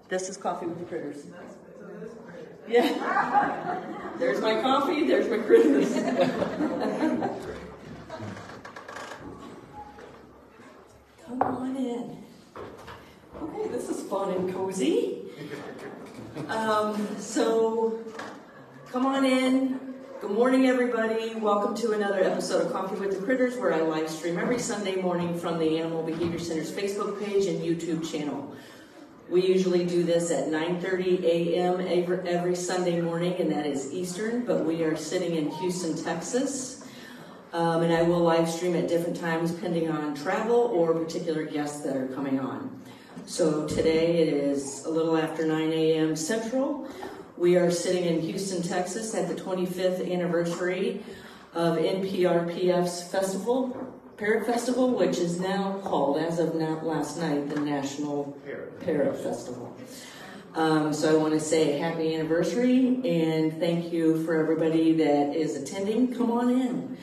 This is Coffee with the Critters. Yeah. There's my coffee, there's my critters. Come on in. Okay, this is fun and cozy. So, come on in. Good morning, everybody. Welcome to another episode of Coffee with the Critters, where I live stream every Sunday morning from the Animal Behavior Center's Facebook page and YouTube channel. We usually do this at 9:30 a.m. every Sunday morning, and that is Eastern, but we are sitting in Houston, Texas. And I will live stream at different times depending on travel or particular guests that are coming on. So today it is a little after 9 a.m. Central. We are sitting in Houston, Texas at the 25th anniversary of NPR PF's festival, Parrot Festival, which is now called, as of last night, the National Parrot Festival. So I want to say happy anniversary and thank you for everybody that is attending. Come on in.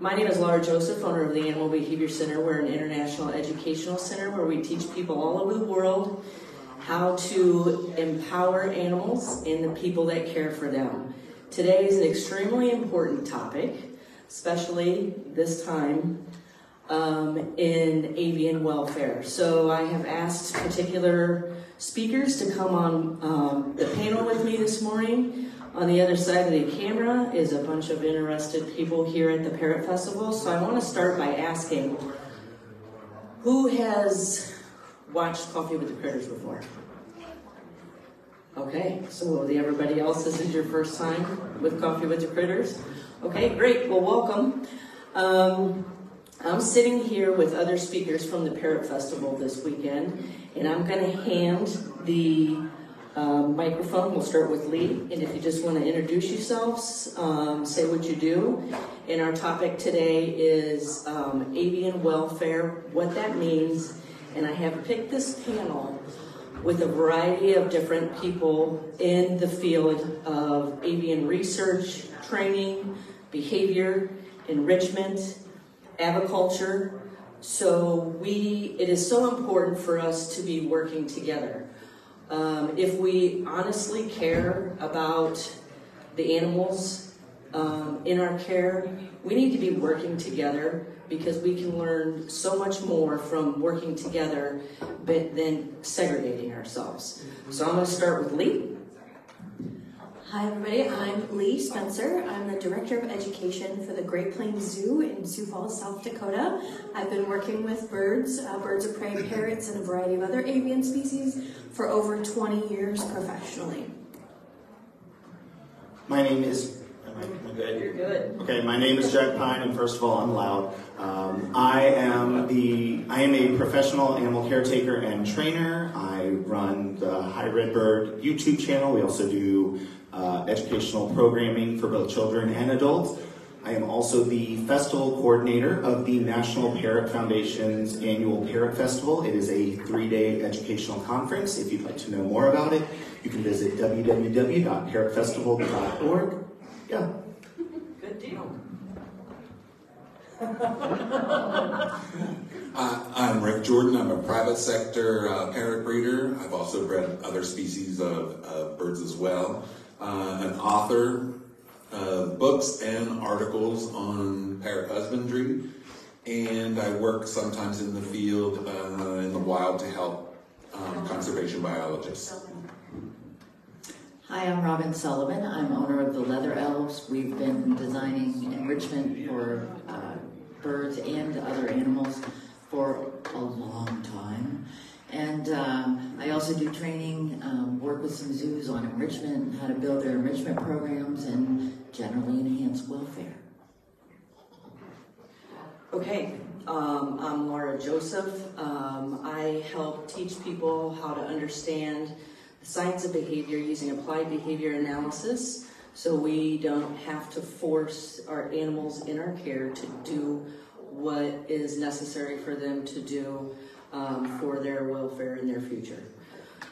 My name is Laura Joseph, owner of the Animal Behavior Center. We're an international educational center where we teach people all over the world how to empower animals and the people that care for them. Today is an extremely important topic, especially this time in avian welfare. So I have asked particular speakers to come on the panel with me this morning. On the other side of the camera is a bunch of interested people here at the Parrot Festival. So I want to start by asking, who has watched Coffee with the Critters before? Okay, so everybody else, this is your first time with Coffee with the Critters? Okay, great, well welcome. I'm sitting here with other speakers from the Parrot Festival this weekend, and I'm going to hand the microphone. We'll start with Lee, and if you just want to introduce yourselves, say what you do. And our topic today is avian welfare, what that means, and I have picked this panel with a variety of different people in the field of avian research, training, behavior, enrichment, aviculture. So it is so important for us to be working together. If we honestly care about the animals in our care, we need to be working together because we can learn so much more from working together than segregating ourselves. So I'm going to start with Lee. Hi everybody, I'm Lee Spencer. I'm the Director of Education for the Great Plains Zoo in Sioux Falls, South Dakota. I've been working with birds of prey, parrots, and a variety of other avian species for over 20 years professionally. My name is, am I good? You're good. Okay, my name is Jack Pine, and first of all, I'm loud. I am a professional animal caretaker and trainer. I run the High Red Bird YouTube channel. We also do educational programming for both children and adults. I am also the festival coordinator of the National Parrot Foundation's annual Parrot Festival. It is a 3-day educational conference. If you'd like to know more about it, you can visit www.parrotfestival.org. Yeah. Good deal. I'm Rick Jordan. I'm a private sector parrot breeder. I've also bred other species of birds as well. An author of books and articles on parrot husbandry, and I work sometimes in the field, in the wild, to help conservation biologists. Hi, I'm Robin Sullivan. I'm owner of the Leather Elves. We've been designing enrichment for birds and other animals for a long time. And I also do training, work with some zoos on enrichment, how to build their enrichment programs, and generally enhance welfare. Okay, I'm Laura Joseph. I help teach people how to understand the science of behavior using applied behavior analysis, so we don't have to force our animals in our care to do what is necessary for them to do for their welfare and their future.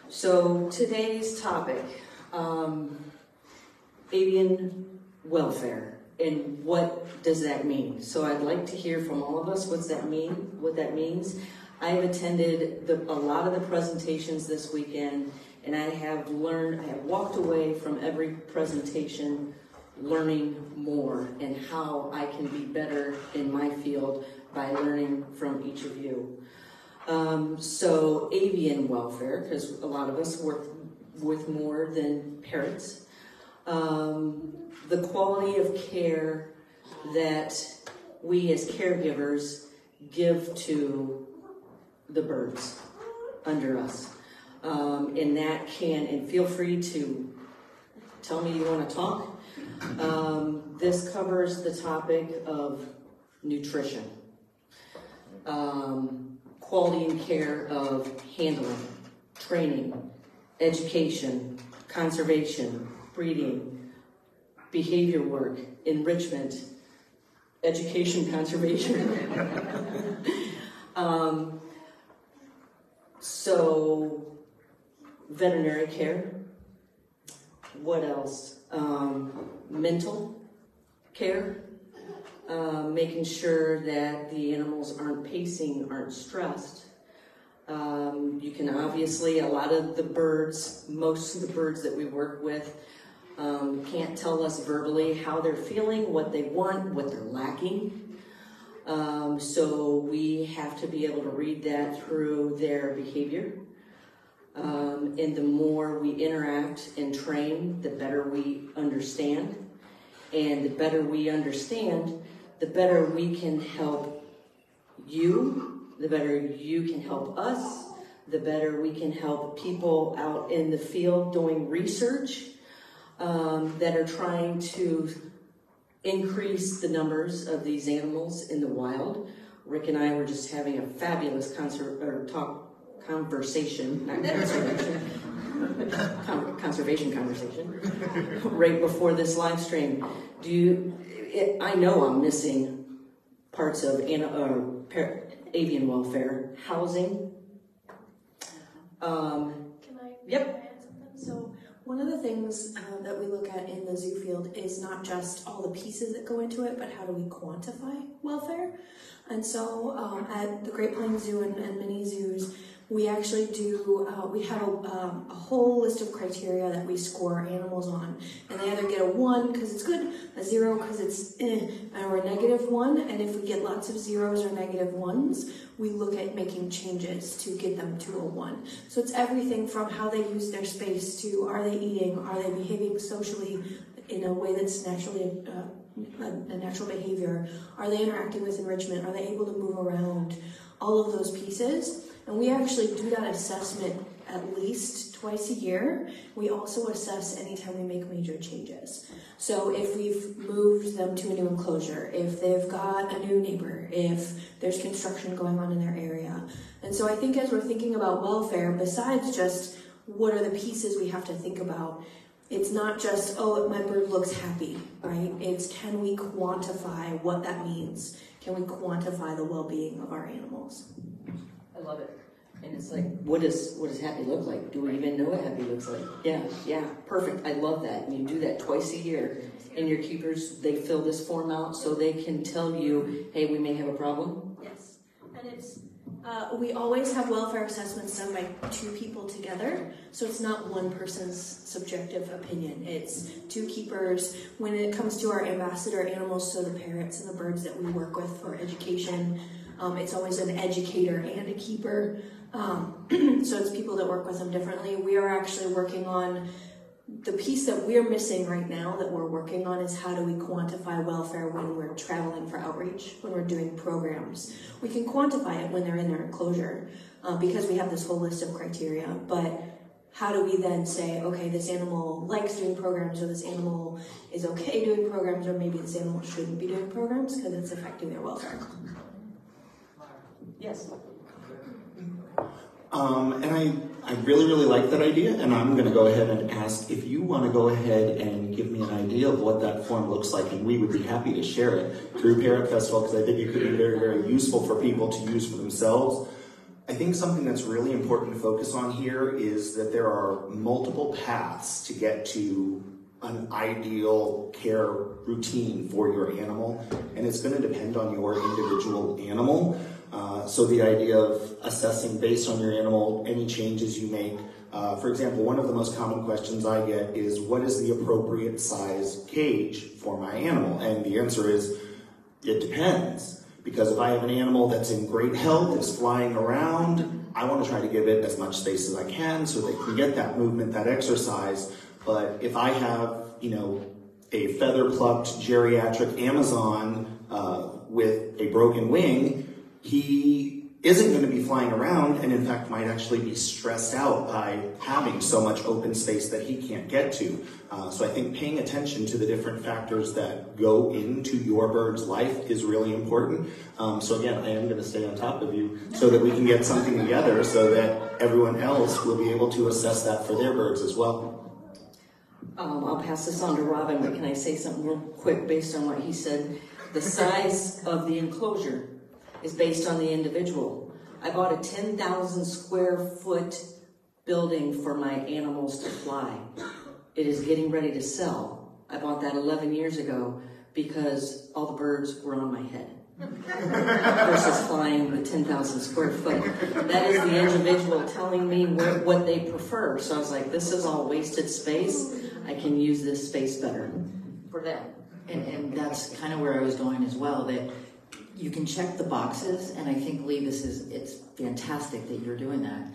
So today's topic, avian welfare, and what does that mean? So I'd like to hear from all of us what that means. I've attended a lot of the presentations this weekend, and I have walked away from every presentation learning more and how I can be better in my field by learning from each of you. So avian welfare, because a lot of us work with more than parrots. The quality of care that we as caregivers give to the birds under us. And that and feel free to tell me you want to talk. This covers the topic of nutrition, quality and care of handling, training, education, conservation, breeding, behavior work, enrichment, education, conservation. So, veterinary care. What else? Mental care. Making sure that the animals aren't pacing, aren't stressed. You can obviously, most of the birds that we work with can't tell us verbally how they're feeling, what they want, what they're lacking. So we have to be able to read that through their behavior. And the more we interact and train, the better we understand. And the better we understand, the better we can help you, the better you can help us, the better we can help people out in the field doing research that are trying to increase the numbers of these animals in the wild. Rick and I were just having a fabulous conversation right before this live stream. I know I'm missing parts of avian welfare, housing. Can I add something? So one of the things that we look at in the zoo field is not just all the pieces that go into it, but how do we quantify welfare? And so at the Great Plains Zoo and many zoos, we actually we have a whole list of criteria that we score animals on. And they either get a 1 because it's good, a 0 because it's or a -1. And if we get lots of 0s or -1s, we look at making changes to get them to a 1. So it's everything from how they use their space to are they eating, are they behaving socially in a way that's naturally a natural behavior, are they interacting with enrichment, are they able to move around, all of those pieces. And we actually do that assessment at least twice a year. We also assess anytime we make major changes. So if we've moved them to a new enclosure, if they've got a new neighbor, if there's construction going on in their area. And so I think as we're thinking about welfare, besides just what are the pieces we have to think about, it's not just, oh, my bird looks happy, right? It's can we quantify what that means? Can we quantify the well-being of our animals? I love it. And it's like, what does happy look like? Do we even know what happy looks like? Yeah, perfect. I love that. And you do that twice a year. And your keepers, they fill this form out so they can tell you, hey, we may have a problem. Yes. And it's, we always have welfare assessments done by 2 people together. So it's not one person's subjective opinion. It's 2 keepers. When it comes to our ambassador animals, so the parrots and the birds that we work with for education, it's always an educator and a keeper. So it's people that work with them differently. We are actually working on the piece that we're missing right now that we're working on is how do we quantify welfare when we're traveling for outreach, when we're doing programs. We can quantify it when they're in their enclosure because we have this whole list of criteria, but how do we then say, okay, this animal likes doing programs or this animal is okay doing programs or maybe this animal shouldn't be doing programs because it's affecting their welfare. Yes. And I really, really like that idea, and I'm going to go ahead and ask if you want to go ahead and give me an idea of what that form looks like, and we would be happy to share it through Parrot Festival, because I think it could be very, very useful for people to use for themselves. I think something that's really important to focus on here is that there are multiple paths to get to an ideal care routine for your animal, and it's going to depend on your individual animal. So the idea of assessing based on your animal any changes you make. For example, one of the most common questions I get is, what is the appropriate size cage for my animal? And the answer is, it depends. Because if I have an animal that's in great health, is flying around, I want to try to give it as much space as I can so they can get that movement, that exercise. But if I have, a feather-plucked geriatric Amazon with a broken wing, he isn't going to be flying around, and in fact might actually be stressed out by having so much open space that he can't get to. So I think paying attention to the different factors that go into your bird's life is really important. So again, I am going to stay on top of you so that we can get something together so that everyone else will be able to assess that for their birds as well. I'll pass this on to Robin, but can I say something real quick based on what he said? The size of the enclosure is based on the individual. I bought a 10,000 square foot building for my animals to fly. It is getting ready to sell. I bought that 11 years ago because all the birds were on my head versus flying the 10,000 square foot. That is the individual telling me what they prefer. So I was like, this is all wasted space. I can use this space better for them. And that's kind of where I was going as well, that you can check the boxes, and I think, Lee, it's fantastic that you're doing that.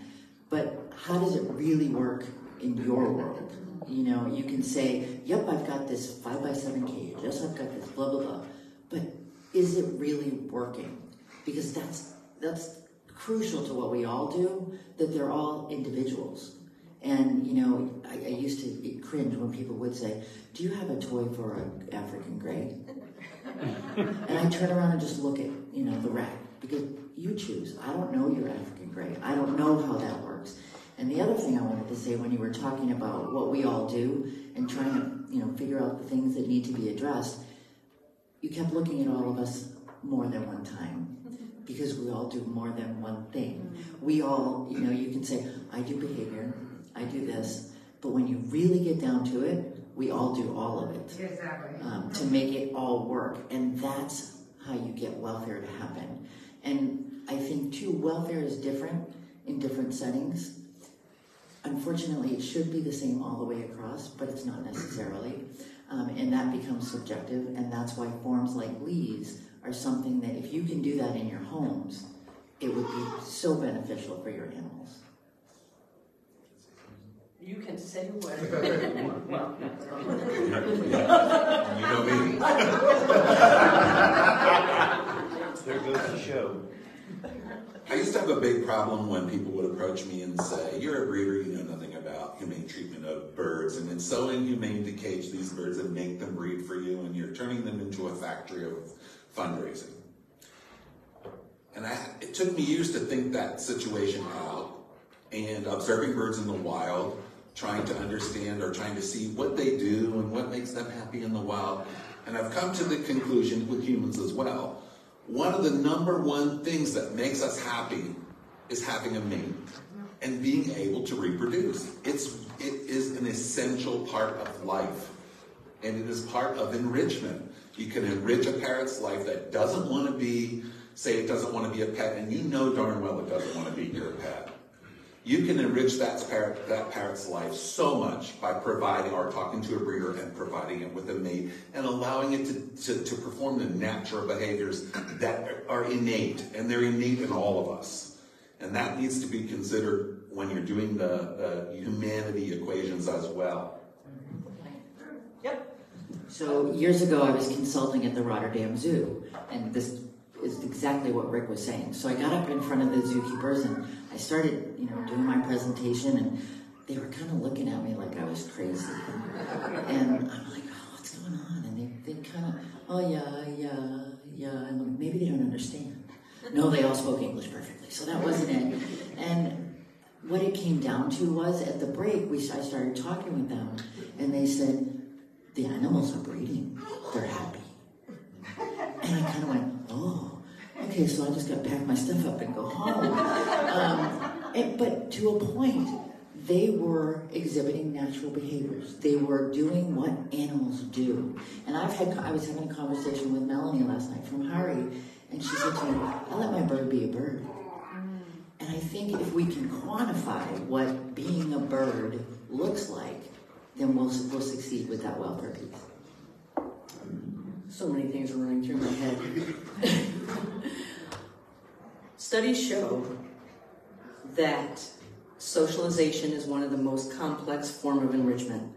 But how does it really work in your world? You can say, yep, I've got this 5x7 cage. Yes, I've got this blah, blah, blah. But is it really working? Because that's crucial to what we all do, that they're all individuals. And, I used to cringe when people would say, do you have a toy for an African gray? And I turn around and just look at, the rack, because you choose. I don't know your African gray. I don't know how that works. And the other thing I wanted to say when you were talking about what we all do and trying to, figure out the things that need to be addressed, you kept looking at all of us more than one time, because we all do more than one thing. We all, you can say, I do behavior, I do this, but when you really get down to it, we all do all of it. Exactly. To make it all work. And that's how you get welfare to happen. And I think, too, welfare is different in different settings. Unfortunately, it should be the same all the way across, but it's not necessarily. And that becomes subjective, and that's why forms like Lee's are something that if you can do that in your homes, it would be so beneficial for your animals. You can say whatever you want. Well, You know me. There goes the show. I used to have a big problem when people would approach me and say, you're a breeder, you know nothing about humane treatment of birds, and it's so inhumane to cage these birds and make them breed for you, and you're turning them into a factory of fundraising. And it took me years to think that situation out, and observing birds in the wild, trying to understand or trying to see what they do and what makes them happy in the wild. And I've come to the conclusion with humans as well. One of the number one things that makes us happy is having a mate and being able to reproduce. It is an essential part of life, and it is part of enrichment. You can enrich a parrot's life that doesn't want to be, say it doesn't want to be a pet, and you know darn well it doesn't want to be your pet. You can enrich that parrot's life so much by providing or talking to a breeder and providing it with a mate and allowing it to perform the natural behaviors that are innate, and they're innate in all of us. And that needs to be considered when you're doing the humanity equations as well. yep. So years ago, I was consulting at the Rotterdam Zoo, and this is exactly what Rick was saying. So I got up in front of the zookeepers and I started, doing my presentation, and they were kind of looking at me like I was crazy. And I'm like, oh, what's going on? And they kind of, oh yeah. And maybe they don't understand. No, they all spoke English perfectly, so that wasn't it. And what it came down to was, at the break, I started talking with them, and they said, the animals are breeding. They're happy. And I kind of went, oh, okay, so I just got to pack my stuff up and go home. But to a point, they were exhibiting natural behaviors. They were doing what animals do. And I was having a conversation with Melanie last night from Hari, And she said to me, I let my bird be a bird. And I think if we can quantify what being a bird looks like, then we'll succeed with that welfare piece. So many things are running through my head. Studies show that socialization is one of the most complex forms of enrichment.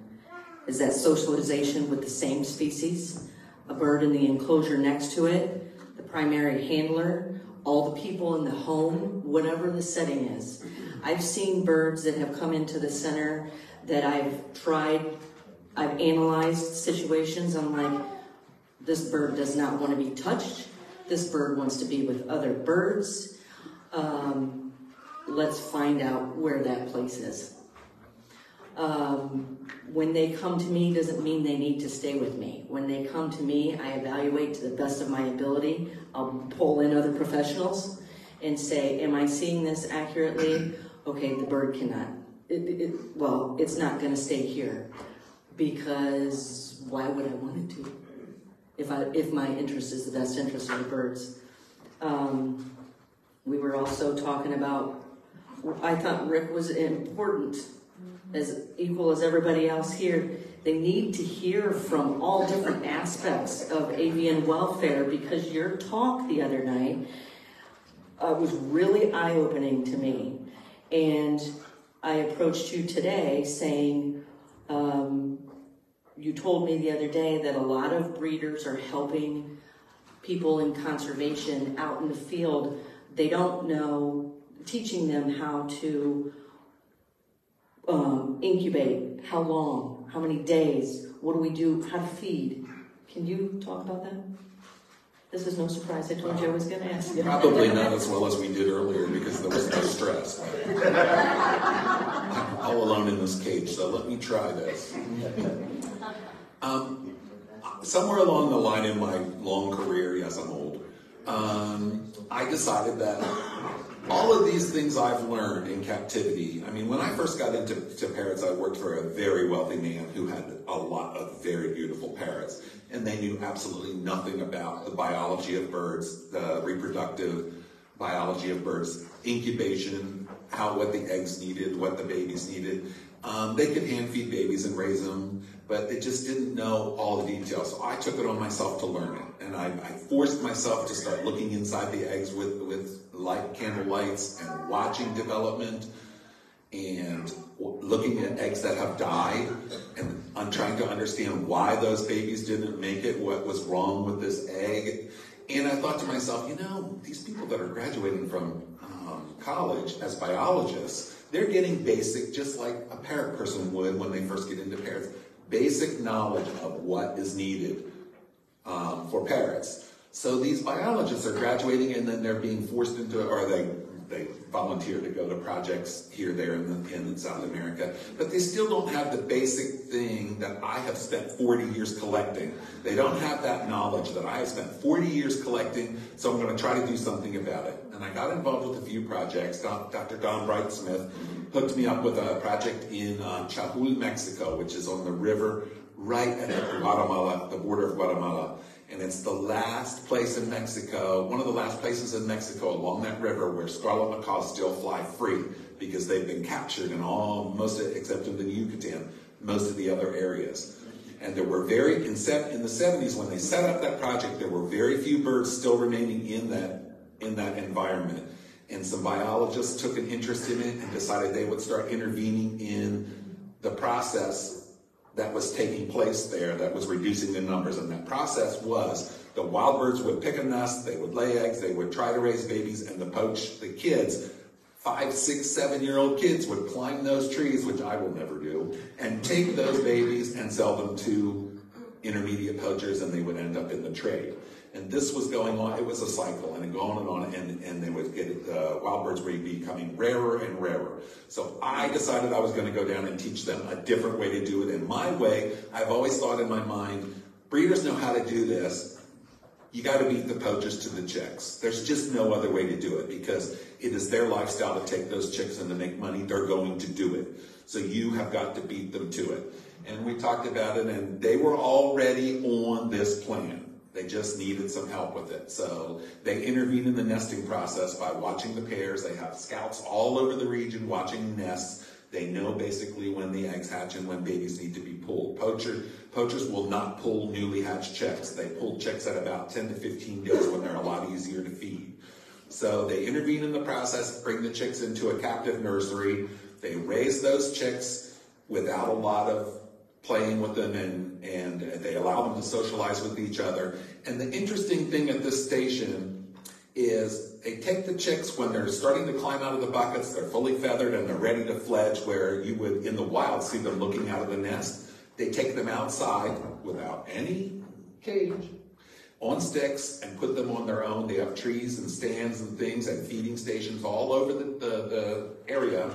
Is that socialization with the same species, a bird in the enclosure next to it, the primary handler, all the people in the home, whatever the setting is. I've seen birds that have come into the center that I've analyzed situations. I'm like, this bird does not want to be touched. This bird wants to be with other birds. Let's find out where that place is. When they come to me doesn't mean they need to stay with me. When they come to me, I evaluate to the best of my ability. I'll pull in other professionals and say, am I seeing this accurately? Okay, the bird cannot. It's not going to stay here, because why would I want it to? If my interest is the best interest of the birds. We were also talking about, I thought Rick was important, as equal as everybody else here. They need to hear from all different aspects of avian welfare, because your talk the other night was really eye-opening to me. And I approached you today saying, you told me the other day that a lot of breeders are helping people in conservation out in the field. They don't know, teaching them how to incubate, how long, how many days, what do we do, how to feed. Can you talk about that? This is no surprise. I told you I was going to ask you. Probably not as well as we did earlier, because there was no stress. I'm all alone in this cage, so let me try this. Somewhere along the line in my long career, yes, I'm old, I decided that all of these things I've learned in captivity, I mean, when I first got into parrots, I worked for a very wealthy man who had a lot of very beautiful parrots, and they knew absolutely nothing about the biology of birds, the reproductive biology of birds, incubation, what the eggs needed, what the babies needed. They could hand feed babies and raise them, but they just didn't know all the details. So I took it on myself to learn it, and I forced myself to start looking inside the eggs with light candle lights and watching development and looking at eggs that have died, and I'm trying to understand why those babies didn't make it, what was wrong with this egg. And I thought to myself, these people that are graduating from college as biologists, they're getting basic, just like a parrot person would when they first get into parrots, basic knowledge of what is needed for parrots. So these biologists are graduating, and then they're being forced into, or they volunteer to go to projects here, there, and in South America, but they still don't have the basic thing that I have spent 40 years collecting. They don't have that knowledge that I have spent 40 years collecting, so I'm going to try to do something about it. And I got involved with a few projects. Dr. Don Brightsmith hooked me up with a project in Chahul, Mexico, which is on the river right at Guatemala, the border of Guatemala. And it's the last place in Mexico, one of the last places in Mexico along that river where scarlet macaws still fly free, because they've been captured in except in the Yucatan, most of the other areas. And there were in the 70s, when they set up that project, there were very few birds still remaining in that environment. And some biologists took an interest in it and decided they would start intervening in the process that was taking place there, that was reducing the numbers. And that process was the wild birds would pick a nest, they would lay eggs, they would try to raise babies, and the kids, 5, 6, 7-year-old kids, would climb those trees, which I will never do, and take those babies and sell them to intermediate poachers, and they would end up in the trade. And this was going on, it was a cycle, and it going on, and they would get, wild birds were becoming rarer and rarer. So I decided I was going to go down and teach them a different way to do it. And my way, I've always thought in my mind, breeders know how to do this. You got to beat the poachers to the chicks. There's just no other way to do it, because it is their lifestyle to take those chicks and to make money. They're going to do it. So you have got to beat them to it. And we talked about it, and they were already on this plan. They just needed some help with it. So they intervene in the nesting process by watching the pairs. They have scouts all over the region watching nests. They know basically when the eggs hatch and when babies need to be pulled. Poachers will not pull newly hatched chicks. They pull chicks at about 10 to 15 days when they're a lot easier to feed. So they intervene in the process, bring the chicks into a captive nursery. They raise those chicks without a lot of playing with them, and they allow them to socialize with each other. And the interesting thing at this station is they take the chicks when they're starting to climb out of the buckets, they're fully feathered and they're ready to fledge, where you would in the wild see them looking out of the nest. They take them outside without any cage, on sticks, and put them on their own. They have trees and stands and things and feeding stations all over the area,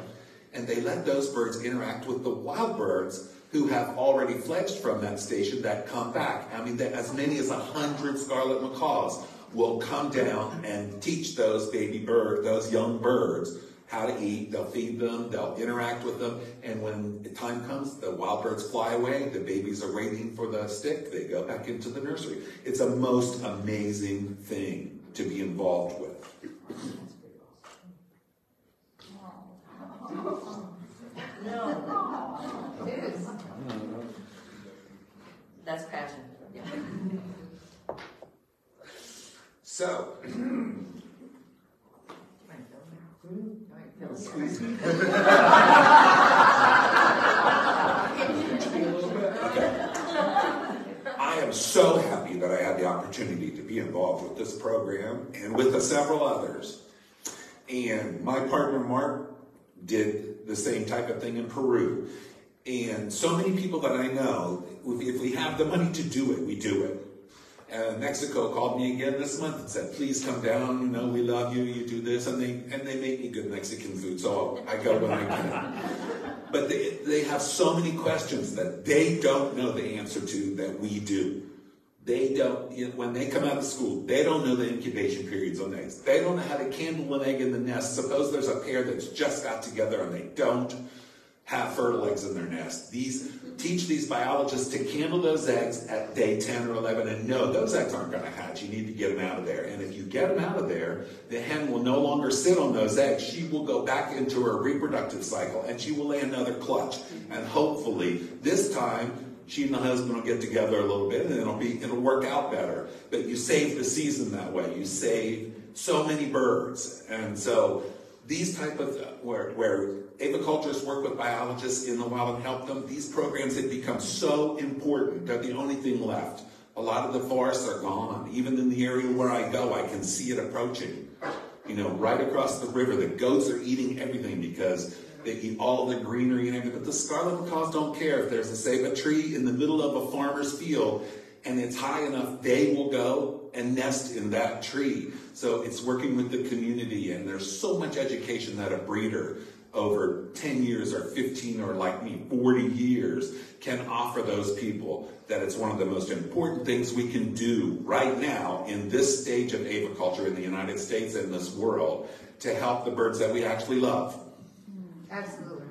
and they let those birds interact with the wild birds who have already fledged from that station that come back. I mean, as many as 100 scarlet macaws will come down and teach those those young birds how to eat. They'll feed them, they'll interact with them, and when the time comes, the wild birds fly away, the babies are waiting for the stick, they go back into the nursery. It's a most amazing thing to be involved with. That's passion. So, I am so happy that I had the opportunity to be involved with this program and with several others. And my partner Mark did the same type of thing in Peru. And so many people that I know, if we have the money to do it, we do it. Mexico called me again this month and said, please come down, you know, we love you, you do this, and they make me good Mexican food, so I go when I can. But they have so many questions that they don't know the answer to that we do. They don't, when they come out of school, they don't know the incubation periods on eggs. They don't know how to candle an egg in the nest. Suppose there's a pair that's just got together and they don't have fertile eggs in their nest. Teach these biologists to candle those eggs at day 10 or 11 and know those eggs aren't going to hatch. You need to get them out of there. And if you get them out of there, the hen will no longer sit on those eggs. She will go back into her reproductive cycle and she will lay another clutch. And hopefully this time she and the husband will get together a little bit and it'll work out better. But you save the season that way. You save so many birds. And so these type of, where aviculturists work with biologists in the wild and help them, these programs have become so important. They're the only thing left. A lot of the forests are gone. Even in the area where I go, I can see it approaching. You know, right across the river, the goats are eating everything because they eat all the greenery and everything. But the scarlet macaws don't care. If there's a tree in the middle of a farmer's field and it's high enough, they will go and nest in that tree. So it's working with the community, and there's so much education that a breeder over 10 years or 15 or like me, 40 years can offer those people, that it's one of the most important things we can do right now in this stage of aviculture in the United States and this world to help the birds that we actually love. Absolutely.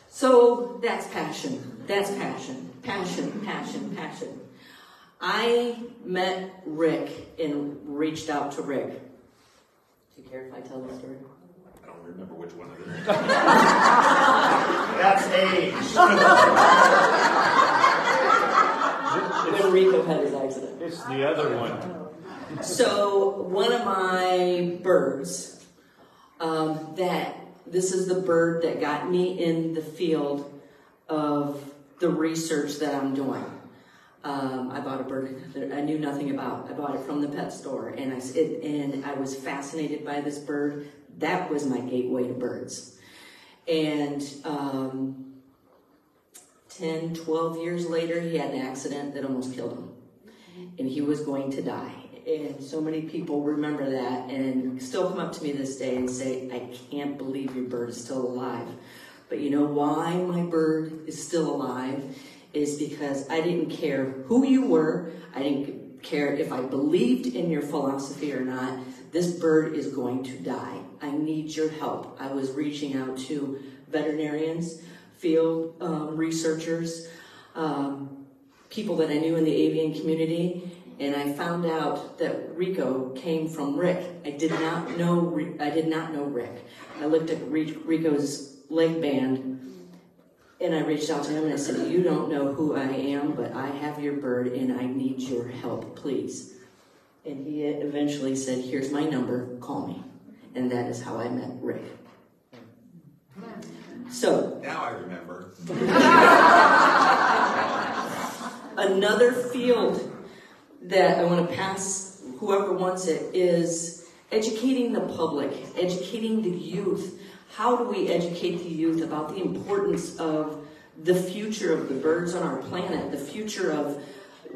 So that's passion. That's passion. Passion, passion, passion. I met Rick and reached out to Rick. Do you care if I tell the story? I don't remember which one it is. That's age. When Rico had his accident. It's the other one. So one of my birds, this is the bird that got me in the field of the research that I'm doing. I bought a bird that I knew nothing about. I bought it from the pet store, and I was fascinated by this bird. That was my gateway to birds. And 10, 12 years later, he had an accident that almost killed him. And he was going to die. And so many people remember that and still come up to me this day and say, I can't believe your bird is still alive. But you know why my bird is still alive? Is because I didn't care who you were. I didn't care if I believed in your philosophy or not. This bird is going to die. I need your help. I was reaching out to veterinarians, field researchers, people that I knew in the avian community, and I found out that Rico came from Rick. I did not know Rick. I looked at Rico's leg band, and I reached out to him and I said, "You don't know who I am, but I have your bird and I need your help, please." And he eventually said, "Here's my number, call me." And that is how I met Rick. So Now I remember. another field that I want to pass whoever wants it is educating the public, educating the youth. How do we educate the youth about the importance of the future of the birds on our planet, the future of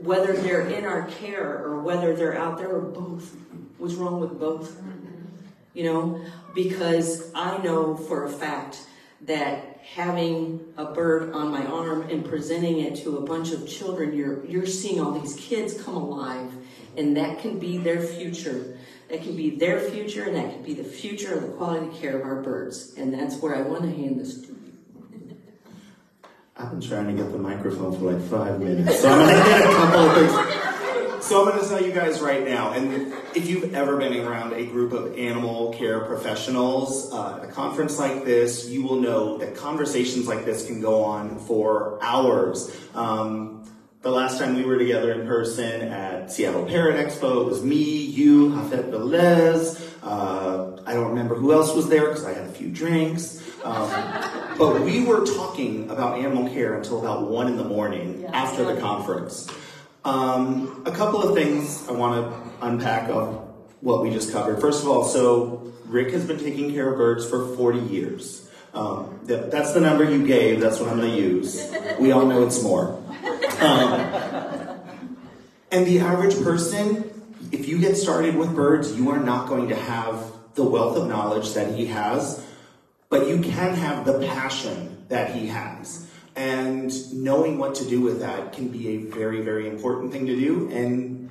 whether they're in our care or whether they're out there or both? What's wrong with both? You know, because I know for a fact that having a bird on my arm and presenting it to a bunch of children, you're seeing all these kids come alive, and that can be their future. That can be their future, and that can be the future of the quality care of our birds. And that's where I want to hand this to you. I've been trying to get the microphone for like 5 minutes, so I'm going to hit a couple of things. So I'm going to tell you guys right now, and if you've ever been around a group of animal care professionals at a conference like this, you will know that conversations like this can go on for hours. The last time we were together in person at Seattle Parrot Expo, it was me, you, Hafet Velez. I don't remember who else was there because I had a few drinks. But we were talking about animal care until about 1 in the morning after the conference. A couple of things I want to unpack of what we just covered. First of all, so Rick has been taking care of birds for 40 years. That's the number you gave. That's what I'm going to use. We all know it's more. And the average person, if you get started with birds, you are not going to have the wealth of knowledge that he has, but you can have the passion that he has. And knowing what to do with that can be a very, very important thing to do. And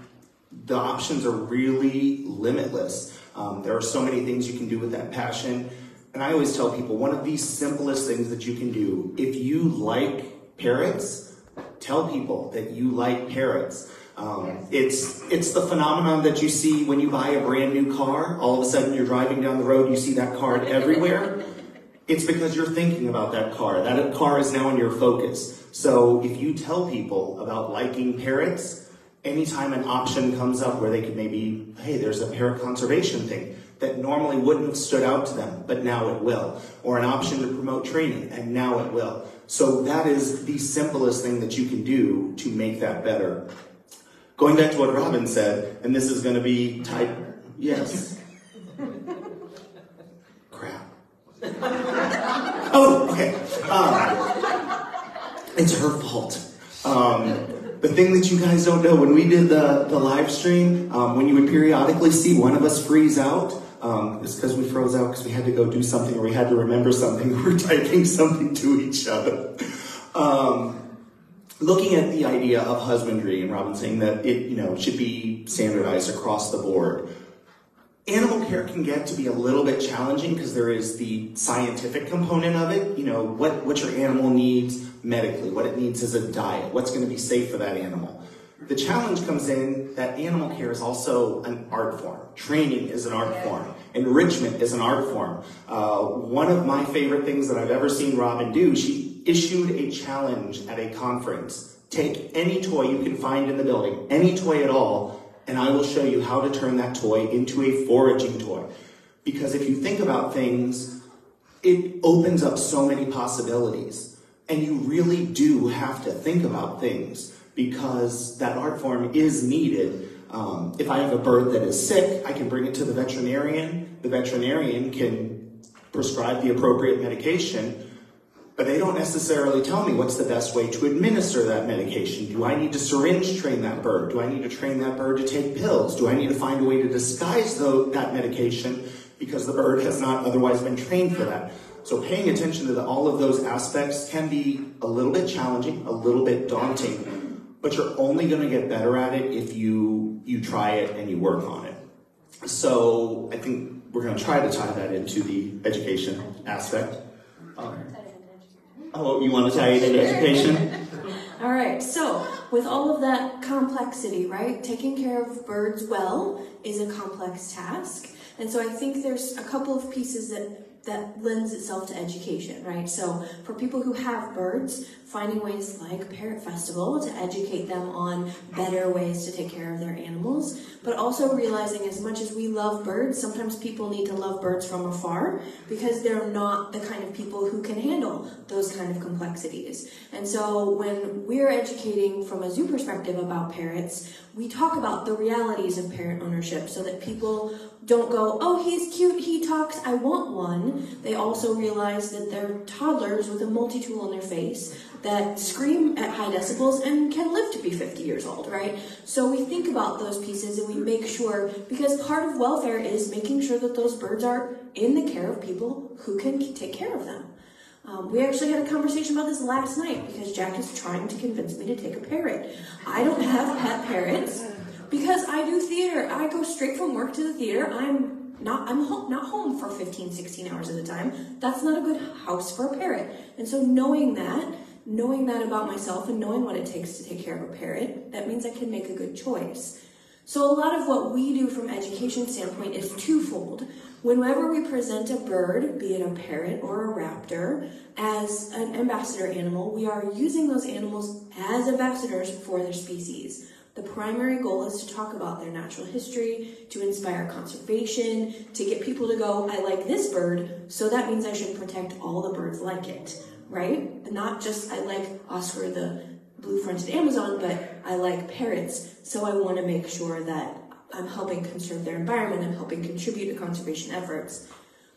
the options are really limitless. There are so many things you can do with that passion. And I always tell people, one of the simplest things that you can do, if you like parrots, tell people that you like parrots. It's the phenomenon that you see when you buy a brand new car. All of a sudden you're driving down the road, you see that card everywhere. It's because you're thinking about that car. That car is now in your focus. So if you tell people about liking parrots, anytime an option comes up where they could maybe, hey, there's a parrot conservation thing that normally wouldn't have stood out to them, but now it will. Or an option to promote training, and now it will. So that is the simplest thing that you can do to make that better. Going back to what Robin said, and this is going to be tied, yes. Crap. Oh, okay. It's her fault. The thing that you guys don't know, when we did the live stream, when you would periodically see one of us freeze out, it's because we froze out because we had to go do something or we had to remember something. We were typing something to each other. Looking at the idea of husbandry, and Robin saying that it should be standardized across the board. Animal care can get to be a little bit challenging because there is the scientific component of it. What your animal needs medically, what it needs as a diet, what's going to be safe for that animal. The challenge comes in that animal care is also an art form. Training is an art form. Enrichment is an art form. One of my favorite things that I've ever seen Robin do, she issued a challenge at a conference. Take any toy you can find in the building, any toy at all, and I will show you how to turn that toy into a foraging toy. Because if you think about things, it opens up so many possibilities. And you really do have to think about things because that art form is needed. If I have a bird that is sick, I can bring it to the veterinarian. The veterinarian can prescribe the appropriate medication, but they don't necessarily tell me what's the best way to administer that medication. Do I need to syringe train that bird? Do I need to train that bird to take pills? Do I need to find a way to disguise that medication because the bird has not otherwise been trained for that? So paying attention to all of those aspects can be a little bit challenging, a little bit daunting, but you're only going to get better at it if you try it and you work on it. So I think we're going to try to tie that into the education aspect. Oh, you want to tie it into education? All right, so with all of that complexity, right, taking care of birds well is a complex task. And so I think there's a couple of pieces that lends itself to education, right? So for people who have birds, finding ways like Parrot Festival to educate them on better ways to take care of their animals, but also realizing as much as we love birds, sometimes people need to love birds from afar because they're not the kind of people who can handle those kind of complexities. And so when we're educating from a zoo perspective about parrots, we talk about the realities of parrot ownership so that people don't go, oh, he's cute, he talks, I want one. They also realize that they're toddlers with a multi-tool on their face that scream at high decibels and can live to be 50 years old, right? So we think about those pieces and we make sure, because part of welfare is making sure that those birds are in the care of people who can take care of them. We actually had a conversation about this last night because Jack is trying to convince me to take a parrot. I don't have pet parrots because I do theater. I go straight from work to the theater. I'm not home for 15, 16 hours at a time. That's not a good house for a parrot. And so knowing that about myself and knowing what it takes to take care of a parrot, that means I can make a good choice. So a lot of what we do from education standpoint is twofold. Whenever we present a bird, be it a parrot or a raptor, as an ambassador animal, we are using those animals as ambassadors for their species. The primary goal is to talk about their natural history, to inspire conservation, to get people to go, I like this bird, so that means I should protect all the birds like it, right? And not just I like Oscar the blue-fronted Amazon, but I like parrots, so I want to make sure that I'm helping conserve their environment, I'm helping contribute to conservation efforts.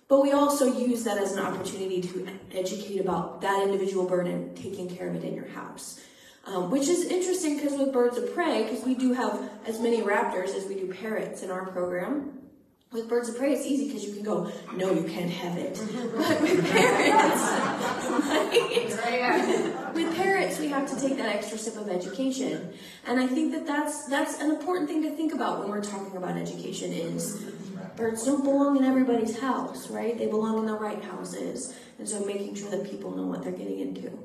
But we also use that as an opportunity to educate about that individual bird and taking care of it in your house. Which is interesting because with birds of prey, because we do have as many raptors as we do parrots in our program, with birds of prey, it's easy because you can go, no, you can't have it. But with parrots, right? With parrots, we have to take that extra step of education. And I think that that's an important thing to think about when we're talking about education is birds don't belong in everybody's house, right? They belong in the right houses. And so making sure that people know what they're getting into.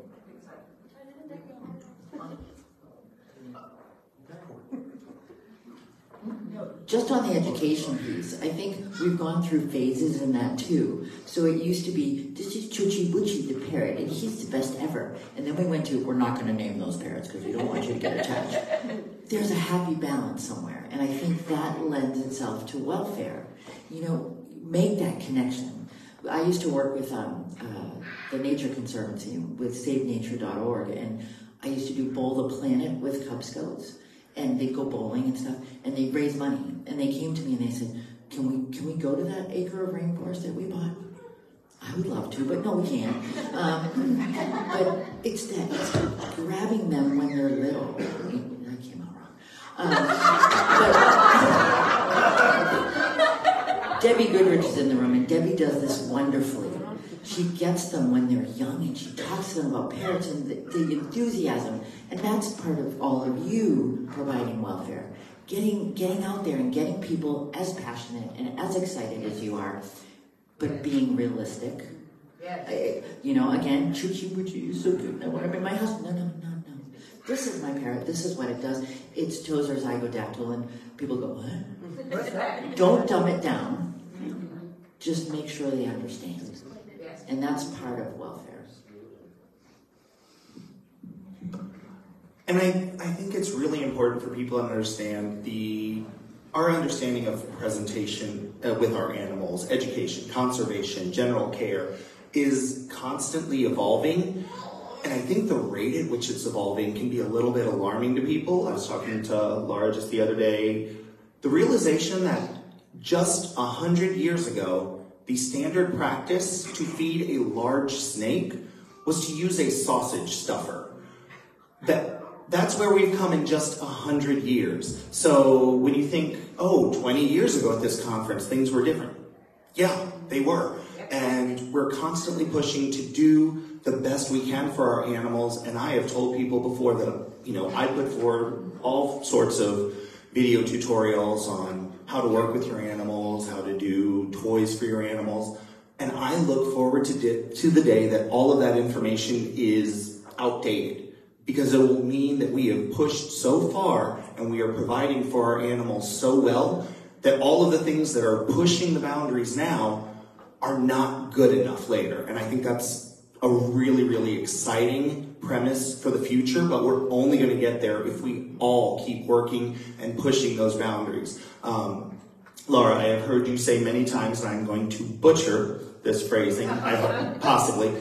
Just on the education piece, I think we've gone through phases in that too. So it used to be, this is Chuchi Buchi the parrot, and he's the best ever. And then we went to, we're not going to name those parrots because we don't want you to get attached. There's a happy balance somewhere, and I think that lends itself to welfare. You know, make that connection. I used to work with the Nature Conservancy with SaveNature.org, and I used to do Bowl the Planet with Cub Scouts. And they'd go bowling and stuff, and they'd raise money. And they came to me and they said, can we go to that acre of rainforest that we bought? I would love to, but no, we can't. But it's grabbing them when they're little. That came out wrong. But Debbie Goodrich is in the room, and Debbie does this wonderfully. She gets them when they're young, and she talks to them about parrots and the enthusiasm. And that's part of all of you providing welfare. Getting out there and getting people as passionate and as excited as you are, but being realistic. Yes. You know, again, Chuchi Buchi is so good. I want to be my house. No. This is my parrot. This is what it does. It's toes or zygodactyl. And people go, what? What's that? Don't dumb it down. Just make sure they understand. And that's part of welfare. And I think it's really important for people to understand our understanding of presentation with our animals, education, conservation, general care is constantly evolving. And I think the rate at which it's evolving can be a little bit alarming to people. I was talking to Laura just the other day. The realization that just 100 years ago, the standard practice to feed a large snake was to use a sausage stuffer. That's where we've come in just 100 years. So when you think, 20 years ago at this conference, things were different. Yeah, they were. And we're constantly pushing to do the best we can for our animals. And I have told people before that, I put forward all sorts of video tutorials on how to work with your animals, how to do toys for your animals. And I look forward to the day that all of that information is outdated, because it will mean that we have pushed so far and we are providing for our animals so well that all of the things that are pushing the boundaries now are not good enough later. And I think that's a really, really exciting premise for the future, but we're only going to get there if we all keep working and pushing those boundaries. Laura, I have heard you say many times, and I'm going to butcher this phrasing, possibly,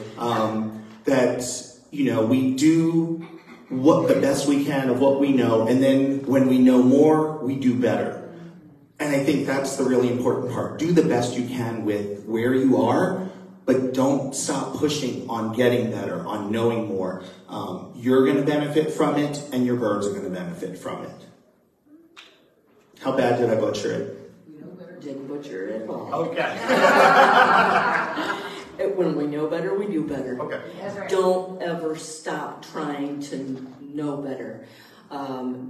that, we do the best we can of what we know, and then when we know more, we do better. And I think that's the really important part. Do the best you can with where you are, but don't stop pushing on getting better, on knowing more. You're going to benefit from it, and your birds are going to benefit from it. How bad did I butcher it? Didn't butcher it at all. Okay. When we know better, we do better. Okay. That's right. Don't ever stop trying to know better. On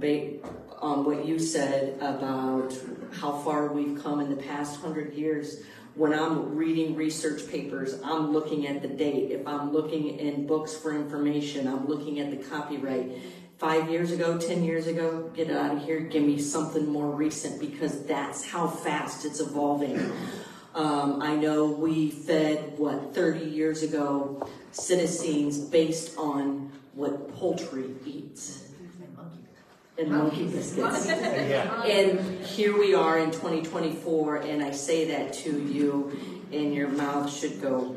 what you said about how far we've come in the past 100 years, when I'm reading research papers, I'm looking at the date. If I'm looking in books for information, I'm looking at the copyright. 5 years ago, 10 years ago, get out of here, give me something more recent, because that's how fast it's evolving. I know we fed, 30 years ago, citizens based on what poultry eats. And monkey biscuits. Yeah. And here we are in 2024, and I say that to you, and your mouth should go,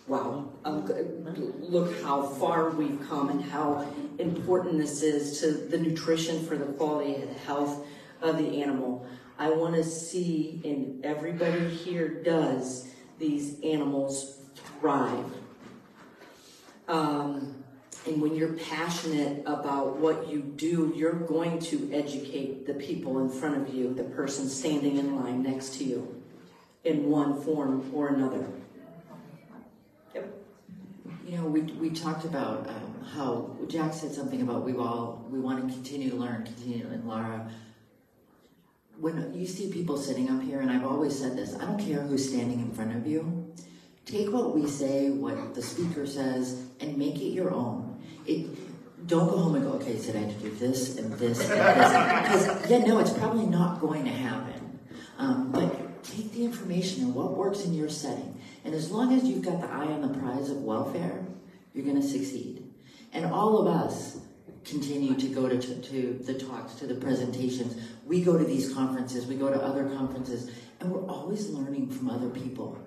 wow, look how far we've come and how important this is to the nutrition for the quality and health of the animal. I want to see, and everybody here does, these animals thrive. And when you're passionate about what you do, you're going to educate the people in front of you, the person standing in line next to you, in one form or another. Yep. We talked about how Jack said something about we want to continue to learn, and Laura, when you see people sitting up here, and I've always said this, I don't care who's standing in front of you, take what we say, what the speaker says, and make it your own. Don't go home and go, okay, so I have to do this and this and this. Because, it's probably not going to happen. But take the information and what works in your setting. And as long as you've got the eye on the prize of welfare, you're going to succeed. And all of us continue to go to the talks, to the presentations. We go to these conferences, we go to other conferences, and we're always learning from other people.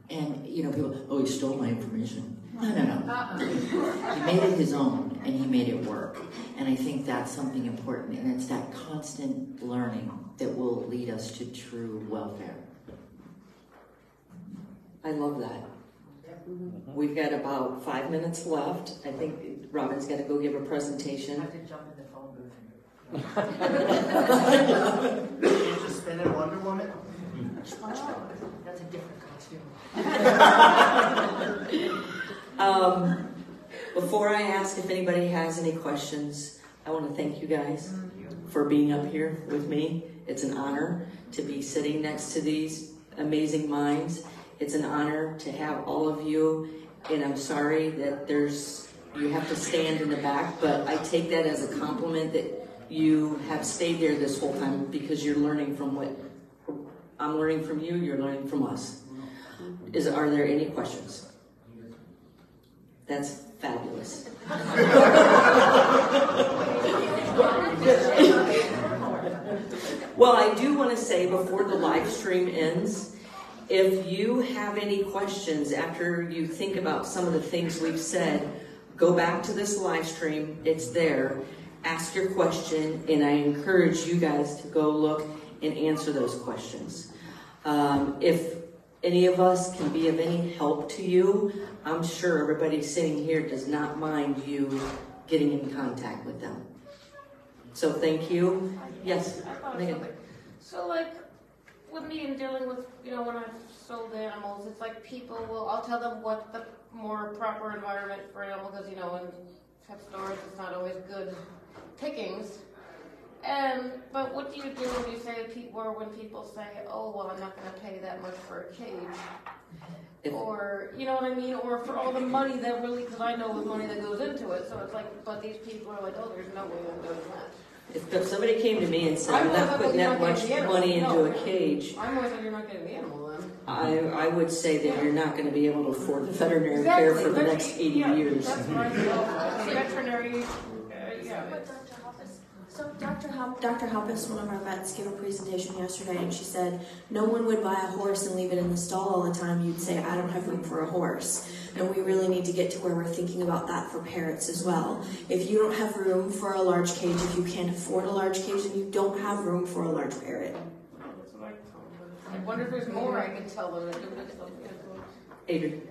And, people, he stole my information. No. He made it his own, and he made it work. And I think that's something important, and it's that constant learning that will lead us to true welfare. I love that. We've got about 5 minutes left. I think Robin's got to go give a presentation. I have to jump in the phone booth. Can't just spin in Wonder Woman? That's a different costume. Before I ask if anybody has any questions, I want to thank you guys for being up here with me. It's an honor to be sitting next to these amazing minds. It's an honor to have all of you, and I'm sorry that you have to stand in the back, but I take that as a compliment that you have stayed there this whole time, because you're learning from what I'm learning from you, you're learning from us. Are there any questions? That's fabulous. Well, I do want to say before the live stream ends, if you have any questions after you think about some of the things we've said, go back to this live stream. It's there. Ask your question, and I encourage you guys to go look and answer those questions. If any of us can be of any help to you, I'm sure everybody sitting here does not mind you getting in contact with them. So thank you. Yes, Megan. So with me in dealing with, when I've sold animals, it's like I'll tell them what the more proper environment for an animal, because, in pet stores it's not always good pickings. But what do you do when you say people, or when people say, oh, well, I'm not going to pay that much for a cage? Or, you know what I mean? Or for all the money that really, because I know the money that goes into it. So it's like, but these people are like, oh, there's no way I'm doing that. If somebody came to me and said, I'm not putting that much money into a cage, I'm always like, you're not getting the animal then. I would say that you're not going to be able to afford the veterinary care for the next 80 years. That's what I feel. Veterinary, yeah. So Dr. Hoppus, one of our vets, gave a presentation yesterday, and she said no one would buy a horse and leave it in the stall all the time. You'd say, I don't have room for a horse. And we really need to get to where we're thinking about that for parrots as well. If you don't have room for a large cage, if you can't afford a large cage, then you don't have room for a large parrot. That's what I told them. I wonder if there's more I can tell them. Adrian.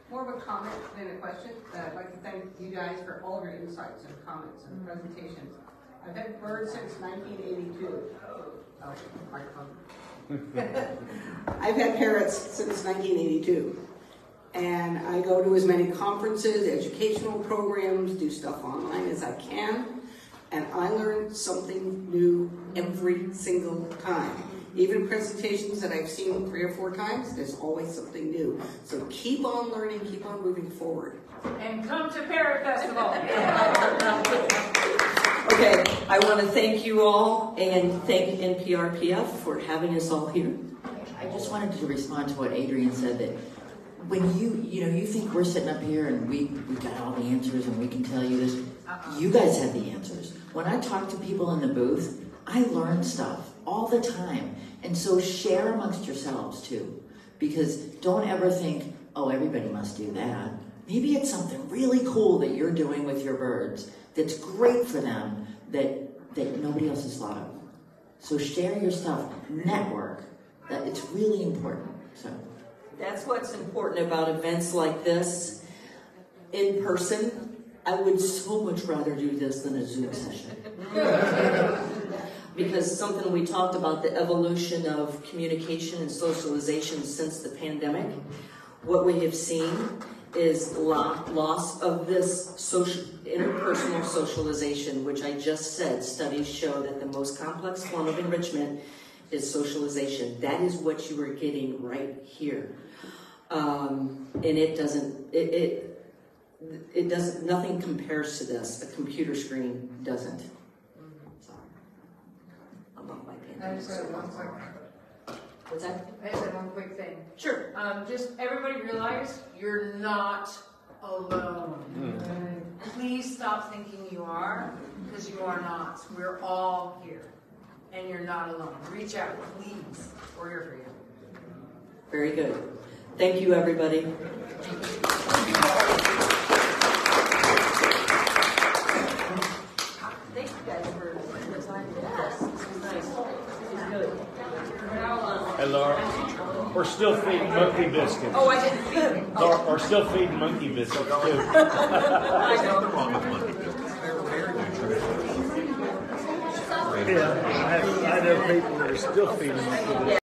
More of a comment than a question. I'd like to thank you guys for all your insights and comments and presentations. I've had birds since 1982. Oh, microphone. I've had parrots since 1982. And I go to as many conferences, educational programs, do stuff online as I can. And I learn something new every single time. Even presentations that I've seen 3 or 4 times, there's always something new. So keep on learning, keep on moving forward. And come to Parrot Festival. Okay, I want to thank you all and thank NPR for having us all here. I just wanted to respond to what Adrian said, that when you think we're sitting up here and we got all the answers and we can tell you this, you guys have the answers. When I talk to people in the booth, I learn stuff all the time. And so share amongst yourselves too. Because don't ever think, oh, everybody must do that. Maybe it's something really cool that you're doing with your birds that's great for them that nobody else has thought of. So share your stuff, network. That it's really important. So that's what's important about events like this. In person, I would so much rather do this than a Zoom session. Because something we talked about, the evolution of communication and socialization since the pandemic, what we have seen is loss of this interpersonal socialization, which I just said, studies show that the most complex form of enrichment is socialization. That is what you are getting right here. And it doesn't, nothing compares to this. A computer screen doesn't. Sorry. I'm off my I just said one quick. What's that? I said one quick thing. Sure. Just everybody realize you're not alone. Please stop thinking you are, because you are not. We're all here, and you're not alone. Reach out, please. We're here for you. Very good. Thank you, everybody. Thank you guys for the time. Yes, this was nice. This was good. Hey, Laura, we're still feeding monkey biscuits. Oh, I didn't feed them. We're still feeding monkey biscuits, too. I know. Yeah, I know people that are still feeding.